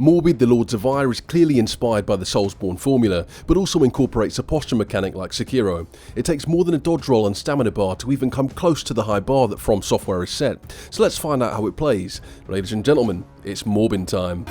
Morbid, the Lords of Ire is clearly inspired by the Soulsborne formula, but also incorporates a posture mechanic like Sekiro. It takes more than a dodge roll and stamina bar to even come close to the high bar that From Software has set. So let's find out how it plays. Ladies and gentlemen, it's Morbid time.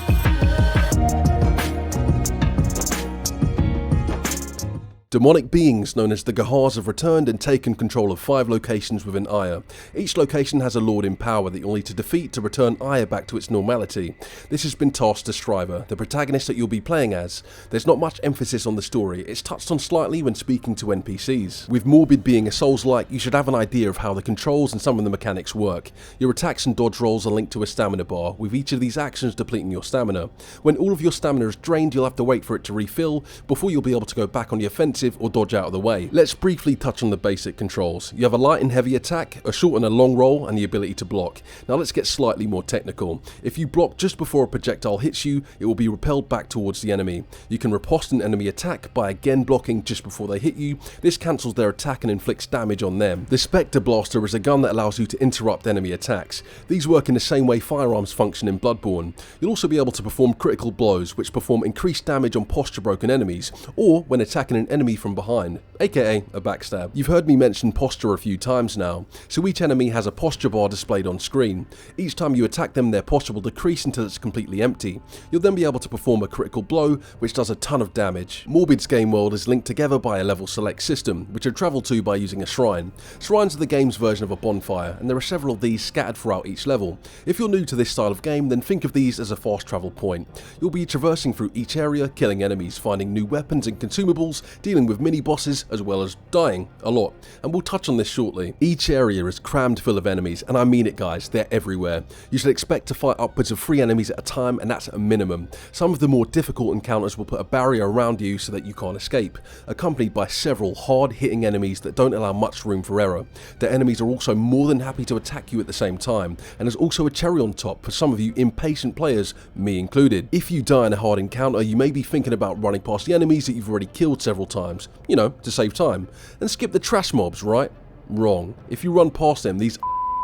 Demonic beings known as the Gahars have returned and taken control of 5 locations within Ire. Each location has a lord in power that you'll need to defeat to return Ire back to its normality. This has been tasked to Striver, the protagonist that you'll be playing as. There's not much emphasis on the story, it's touched on slightly when speaking to NPCs. With Morbid being a Souls-like, you should have an idea of how the controls and some of the mechanics work. Your attacks and dodge rolls are linked to a stamina bar, with each of these actions depleting your stamina. When all of your stamina is drained, you'll have to wait for it to refill before you'll be able to go back on the offensive or dodge out of the way. Let's briefly touch on the basic controls. You have a light and heavy attack, a short and a long roll, and the ability to block. Now let's get slightly more technical. If you block just before a projectile hits you, it will be repelled back towards the enemy. You can riposte an enemy attack by again blocking just before they hit you. This cancels their attack and inflicts damage on them. The Spectre Blaster is a gun that allows you to interrupt enemy attacks. These work in the same way firearms function in Bloodborne. You'll also be able to perform critical blows, which perform increased damage on posture broken enemies, or when attacking an enemy from behind, aka a backstab. You've heard me mention posture a few times now, so each enemy has a posture bar displayed on screen. Each time you attack them, their posture will decrease until it's completely empty. You'll then be able to perform a critical blow, which does a ton of damage. Morbid's game world is linked together by a level select system, which you travel to by using a shrine. Shrines are the game's version of a bonfire, and there are several of these scattered throughout each level. If you're new to this style of game, then think of these as a fast travel point. You'll be traversing through each area, killing enemies, finding new weapons and consumables, dealing with mini bosses, as well as dying a lot, and we'll touch on this shortly. Each area is crammed full of enemies, and I mean it guys, they're everywhere. You should expect to fight upwards of 3 enemies at a time, and that's a minimum. Some of the more difficult encounters will put a barrier around you so that you can't escape, accompanied by several hard-hitting enemies that don't allow much room for error. The enemies are also more than happy to attack you at the same time, and there's also a cherry on top for some of you impatient players, me included. If you die in a hard encounter, you may be thinking about running past the enemies that you've already killed several times, you know, to save time, and skip the trash mobs, right? Wrong. If you run past them, these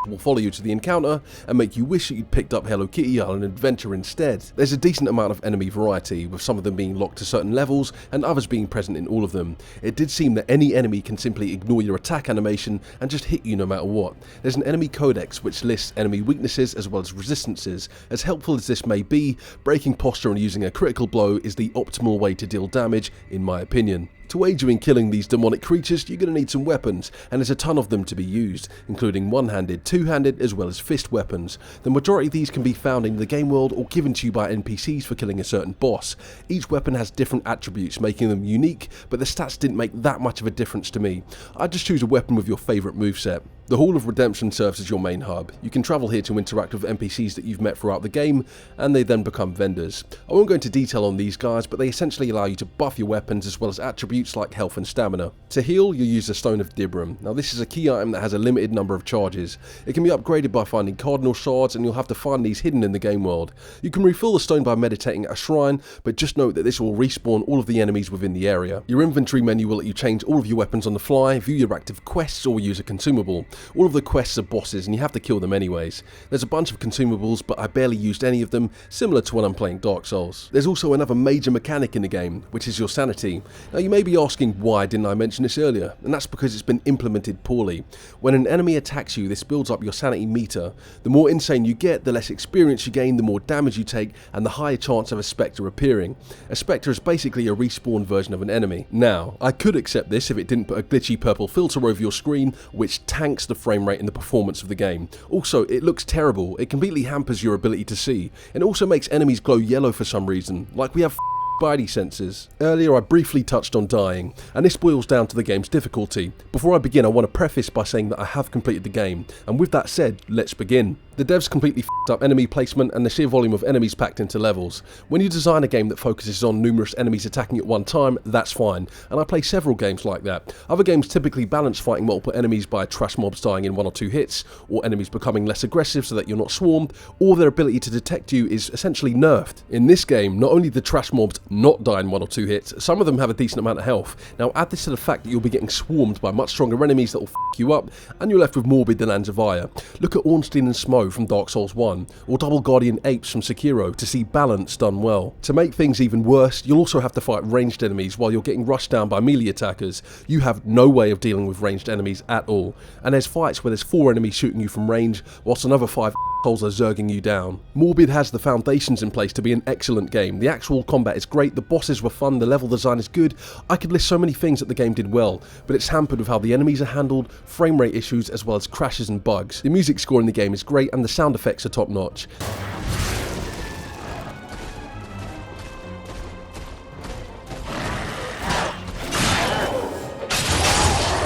will follow you to the encounter and make you wish that you'd picked up Hello Kitty on an adventure instead. There's a decent amount of enemy variety, with some of them being locked to certain levels and others being present in all of them. It did seem that any enemy can simply ignore your attack animation and just hit you no matter what. There's an enemy codex which lists enemy weaknesses as well as resistances. As helpful as this may be, breaking posture and using a critical blow is the optimal way to deal damage, in my opinion. To aid you in killing these demonic creatures, you're going to need some weapons, and there's a ton of them to be used, including one-handed, two-handed, as well as fist weapons. The majority of these can be found in the game world or given to you by NPCs for killing a certain boss. Each weapon has different attributes, making them unique, but the stats didn't make that much of a difference to me. I'd just choose a weapon with your favourite moveset. The Hall of Redemption serves as your main hub. You can travel here to interact with NPCs that you've met throughout the game, and they then become vendors. I won't go into detail on these guys, but they essentially allow you to buff your weapons as well as attributes like health and stamina. To heal, you use the Stone of Dibram. Now this is a key item that has a limited number of charges. It can be upgraded by finding cardinal shards, and you'll have to find these hidden in the game world. You can refill the stone by meditating at a shrine, but just note that this will respawn all of the enemies within the area. Your inventory menu will let you change all of your weapons on the fly, view your active quests, or use a consumable. All of the quests are bosses and you have to kill them anyways. There's a bunch of consumables, but I barely used any of them, similar to when I'm playing Dark Souls. There's also another major mechanic in the game, which is your sanity. Now you may be asking why didn't I mention this earlier, and that's because it's been implemented poorly. When an enemy attacks you, this builds up your sanity meter. The more insane you get, the less experience you gain, the more damage you take, and the higher chance of a Spectre appearing. A Spectre is basically a respawn version of an enemy. Now, I could accept this if it didn't put a glitchy purple filter over your screen, which tanks the frame rate and the performance of the game. Also, it looks terrible. It completely hampers your ability to see, and also makes enemies glow yellow for some reason, like we have spidey senses. Earlier I briefly touched on dying, and this boils down to the game's difficulty. Before I begin, I want to preface by saying that I have completed the game, and with that said, let's begin. The devs completely f***ed up enemy placement and the sheer volume of enemies packed into levels. When you design a game that focuses on numerous enemies attacking at one time, that's fine, and I play several games like that. Other games typically balance fighting multiple enemies by trash mobs dying in 1 or 2 hits, or enemies becoming less aggressive so that you're not swarmed, or their ability to detect you is essentially nerfed. In this game, not only do trash mobs not die in 1 or 2 hits, some of them have a decent amount of health. Now add this to the fact that you'll be getting swarmed by much stronger enemies that will f*** you up, and you're left with Morbid, the Lands of Ire. Look at Ornstein and Smoke. Foe from Dark Souls 1, or Double Guardian Apes from Sekiro to see balance done well. To make things even worse, you'll also have to fight ranged enemies while you're getting rushed down by melee attackers. You have no way of dealing with ranged enemies at all, and there's fights where there's 4 enemies shooting you from range, whilst another 5 assholes are zerging you down. Morbid has the foundations in place to be an excellent game. The actual combat is great, the bosses were fun, the level design is good. I could list so many things that the game did well, but it's hampered with how the enemies are handled, frame rate issues, as well as crashes and bugs. The music score in the game is great and the sound effects are top notch.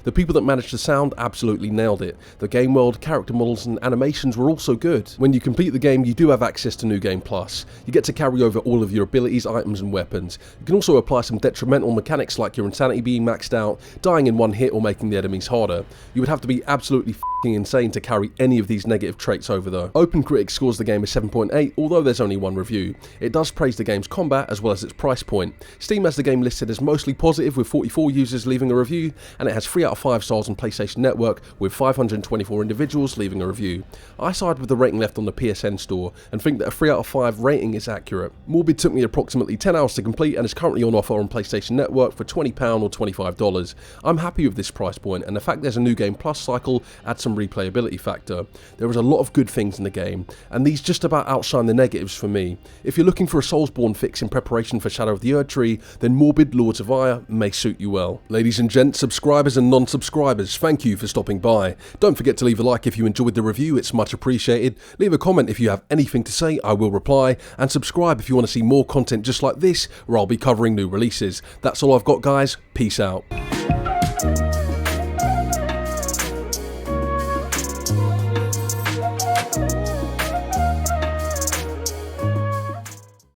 The people that managed the sound absolutely nailed it. The game world, character models and animations were also good. When you complete the game, you do have access to New Game Plus. You get to carry over all of your abilities, items and weapons. You can also apply some detrimental mechanics like your insanity being maxed out, dying in one hit or making the enemies harder. You would have to be absolutely f***ing insane to carry any of these negative traits over though. OpenCritic scores the game as 7.8, although there's only one review. It does praise the game's combat as well as its price point. Steam has the game listed as mostly positive with 44 users leaving a review, and it has 3 out of 5 stars on PlayStation Network with 524 individuals leaving a review. I side with the rating left on the PSN store and think that a 3 out of 5 rating is accurate. Morbid took me approximately 10 hours to complete and is currently on offer on PlayStation Network for £20 or $25. I'm happy with this price point, and the fact there's a New Game Plus cycle adds some replayability factor. There is a lot of good things in the game, and these just about outshine the negatives for me. If you're looking for a Soulsborne fix in preparation for Shadow of the Erdtree, then Morbid Lords of Ire may suit you well. Ladies and gents, subscribers and non-subscribers, thank you for stopping by. Don't forget to leave a like if you enjoyed the review, it's much appreciated. Leave a comment if you have anything to say, I will reply, and subscribe if you want to see more content just like this, where I'll be covering new releases. That's all I've got guys, peace out.